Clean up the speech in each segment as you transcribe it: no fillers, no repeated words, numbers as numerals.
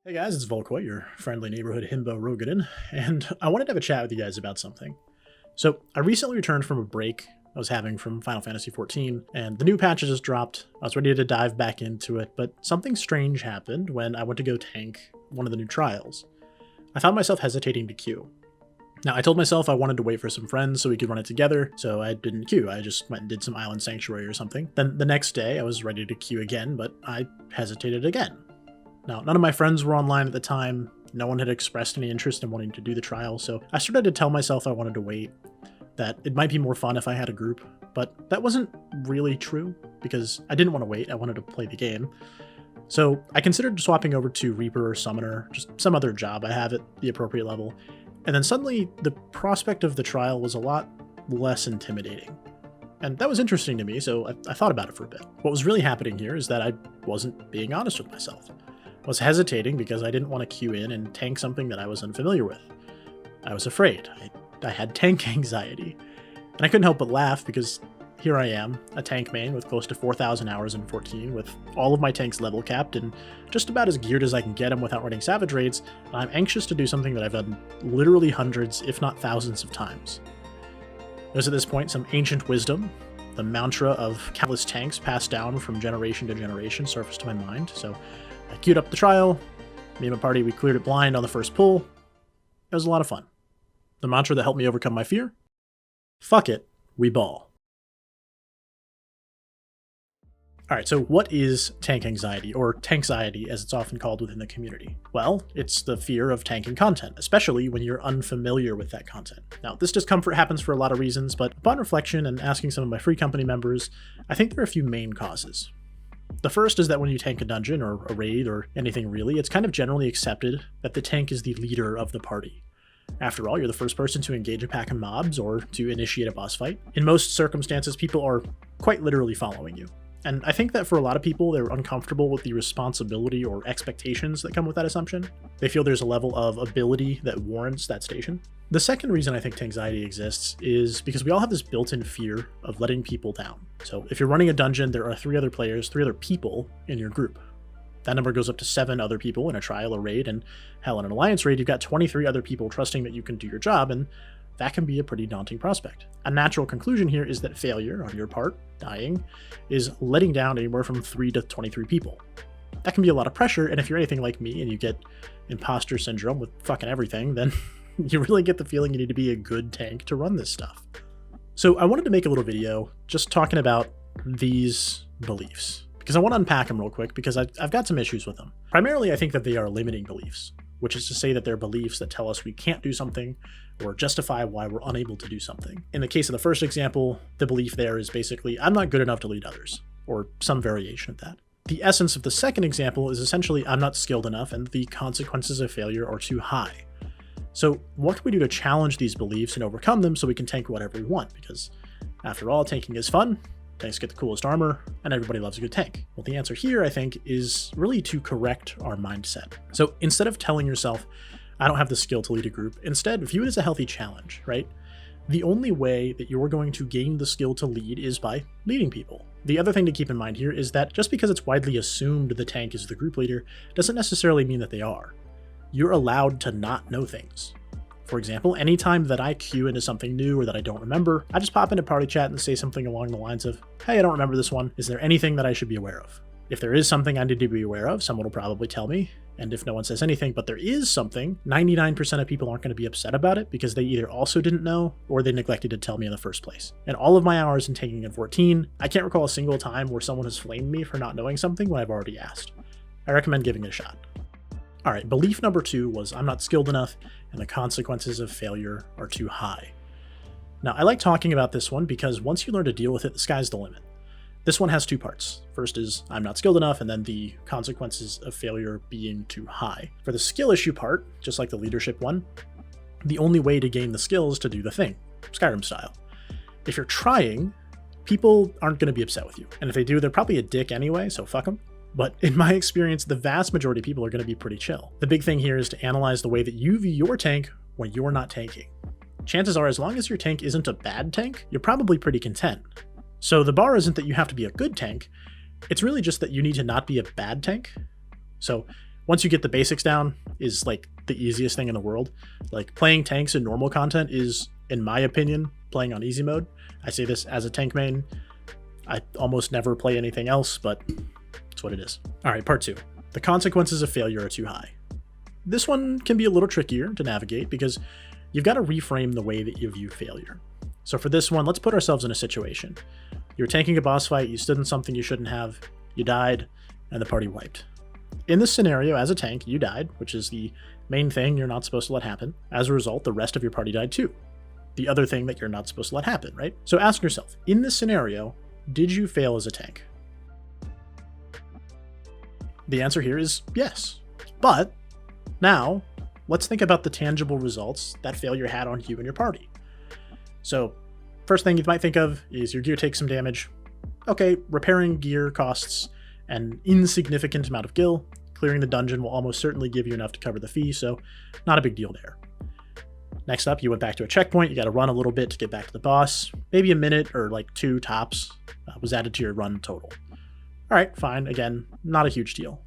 Hey guys, it's Volkoy, your friendly neighborhood himbo Roganin, and I wanted to have a chat with you guys about something. So, I recently returned from a break I was having from Final Fantasy XIV, and the new patch just dropped. I was ready to dive back into it, but something strange happened when I went to go tank one of the new trials. I found myself hesitating to queue. Now, I told myself I wanted to wait for some friends so we could run it together, so I didn't queue. I just went and did some Island Sanctuary or something. Then the next day, I was ready to queue again, but I hesitated again. Now, none of my friends were online at the time, no one had expressed any interest in wanting to do the trial, so I started to tell myself I wanted to wait, that it might be more fun if I had a group, but that wasn't really true, because I didn't want to wait, I wanted to play the game. So I considered swapping over to Reaper or Summoner, just some other job I have at the appropriate level, and then suddenly the prospect of the trial was a lot less intimidating. And that was interesting to me, so I thought about it for a bit. What was really happening here is that I wasn't being honest with myself. I was hesitating because I didn't want to queue in and tank something that I was unfamiliar with. I was afraid. I had tank anxiety. And I couldn't help but laugh because here I am, a tank main with close to 4,000 hours in 14, with all of my tanks level capped and just about as geared as I can get them without running savage raids, and I'm anxious to do something that I've done literally hundreds, if not thousands of times. There's at this point some ancient wisdom, the mantra of countless tanks passed down from generation to generation surfaced to my mind, so I queued up the trial, me and my party, we cleared it blind on the first pull. It was a lot of fun. The mantra that helped me overcome my fear? Fuck it, we ball. Alright, so what is tank anxiety, or tanxiety as it's often called within the community? Well, it's the fear of tanking content, especially when you're unfamiliar with that content. Now, this discomfort happens for a lot of reasons, but upon reflection and asking some of my free company members, I think there are a few main causes. The first is that when you tank a dungeon or a raid or anything really, it's kind of generally accepted that the tank is the leader of the party. After all, you're the first person to engage a pack of mobs or to initiate a boss fight. In most circumstances, people are quite literally following you. And I think that for a lot of people, they're uncomfortable with the responsibility or expectations that come with that assumption. They feel there's a level of ability that warrants that station. The second reason I think anxiety exists is because we all have this built-in fear of letting people down. So if you're running a dungeon, there are 3 other players, 3 other people in your group. That number goes up to 7 other people in a trial or raid, and hell, in an alliance raid, you've got 23 other people trusting that you can do your job, and that can be a pretty daunting prospect. A natural conclusion here is that failure on your part, dying, is letting down anywhere from 3 to 23 people. That can be a lot of pressure, and if you're anything like me and you get imposter syndrome with fucking everything, then you really get the feeling you need to be a good tank to run this stuff. So I wanted to make a little video just talking about these beliefs, because I want to unpack them real quick because I've got some issues with them. Primarily, I think that they are limiting beliefs, which is to say that they're beliefs that tell us we can't do something or justify why we're unable to do something. In the case of the first example, the belief there is basically, I'm not good enough to lead others, or some variation of that. The essence of the second example is essentially, I'm not skilled enough and the consequences of failure are too high. So what can we do to challenge these beliefs and overcome them so we can tank whatever we want? Because after all, tanking is fun, tanks get the coolest armor, and everybody loves a good tank. Well, the answer here, I think, is really to correct our mindset. So instead of telling yourself, I don't have the skill to lead a group, instead view it as a healthy challenge, right? The only way that you're going to gain the skill to lead is by leading people. The other thing to keep in mind here is that just because it's widely assumed the tank is the group leader, doesn't necessarily mean that they are. You're allowed to not know things. For example, anytime that I queue into something new or that I don't remember, I just pop into party chat and say something along the lines of, hey, I don't remember this one. Is there anything that I should be aware of? If there is something I need to be aware of, someone will probably tell me. And if no one says anything, but there is something, 99% of people aren't going to be upset about it because they either also didn't know or they neglected to tell me in the first place. In all of my hours in tanking in 14, I can't recall a single time where someone has flamed me for not knowing something when I've already asked. I recommend giving it a shot. Alright, belief number 2 was I'm not skilled enough and the consequences of failure are too high. Now, I like talking about this one because once you learn to deal with it, the sky's the limit. This one has 2 parts. First is I'm not skilled enough, and then the consequences of failure being too high. For the skill issue part, just like the leadership one, the only way to gain the skill is to do the thing, Skyrim style. If you're trying, people aren't going to be upset with you. And if they do, they're probably a dick anyway, so fuck them. But in my experience, the vast majority of people are going to be pretty chill. The big thing here is to analyze the way that you view your tank when you're not tanking. Chances are, as long as your tank isn't a bad tank, you're probably pretty content. So the bar isn't that you have to be a good tank, it's really just that you need to not be a bad tank. So once you get the basics down is like the easiest thing in the world. Like playing tanks in normal content is, in my opinion, playing on easy mode. I say this as a tank main. I almost never play anything else, but it's what it is. All right, part 2. The consequences of failure are too high. This one can be a little trickier to navigate because you've got to reframe the way that you view failure. So for this one, let's put ourselves in a situation. You're tanking a boss fight, you stood in something you shouldn't have, you died, and the party wiped. In this scenario, as a tank, you died, which is the main thing you're not supposed to let happen. As a result, the rest of your party died too. The other thing that you're not supposed to let happen, right? So ask yourself, in this scenario, did you fail as a tank? The answer here is yes. But now, let's think about the tangible results that failure had on you and your party. So, first thing you might think of is your gear takes some damage. Okay, repairing gear costs an insignificant amount of gil. Clearing the dungeon will almost certainly give you enough to cover the fee, so not a big deal there. Next up, you went back to a checkpoint. You got to run a little bit to get back to the boss. Maybe a minute or like 2 tops was added to your run total. All right, fine. Again, not a huge deal.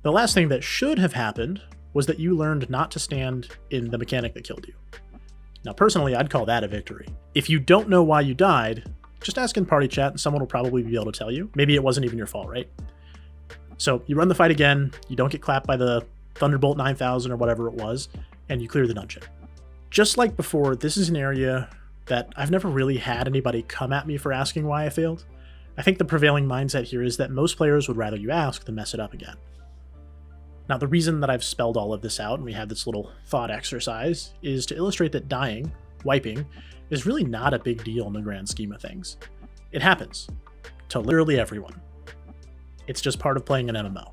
The last thing that should have happened was that you learned not to stand in the mechanic that killed you. Now, personally, I'd call that a victory. If you don't know why you died, just ask in party chat and someone will probably be able to tell you. Maybe it wasn't even your fault, right? So you run the fight again, you don't get clapped by the Thunderbolt 9000 or whatever it was, and you clear the dungeon. Just like before, this is an area that I've never really had anybody come at me for asking why I failed. I think the prevailing mindset here is that most players would rather you ask than mess it up again. Now, the reason that I've spelled all of this out and we have this little thought exercise is to illustrate that dying, wiping, is really not a big deal in the grand scheme of things. It happens to literally everyone. It's just part of playing an MMO.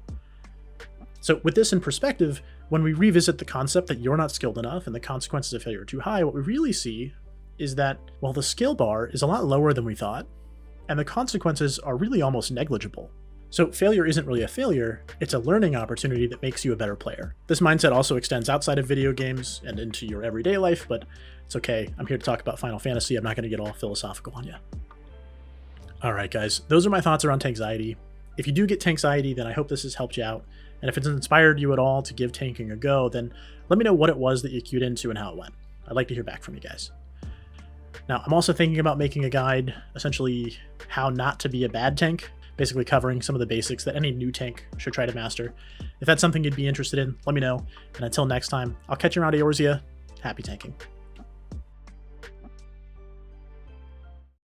So with this in perspective, when we revisit the concept that you're not skilled enough and the consequences of failure are too high, what we really see is that, well, the skill bar is a lot lower than we thought, and the consequences are really almost negligible. So failure isn't really a failure, it's a learning opportunity that makes you a better player. This mindset also extends outside of video games and into your everyday life, but it's okay. I'm here to talk about Final Fantasy. I'm not going to get all philosophical on you. All right, guys, those are my thoughts around tanxiety. If you do get tanxiety, then I hope this has helped you out. And if it's inspired you at all to give tanking a go, then let me know what it was that you queued into and how it went. I'd like to hear back from you guys. Now, I'm also thinking about making a guide, essentially how not to be a bad tank, basically covering some of the basics that any new tank should try to master. If that's something you'd be interested in, let me know. And until next time, I'll catch you around Eorzea. Happy tanking.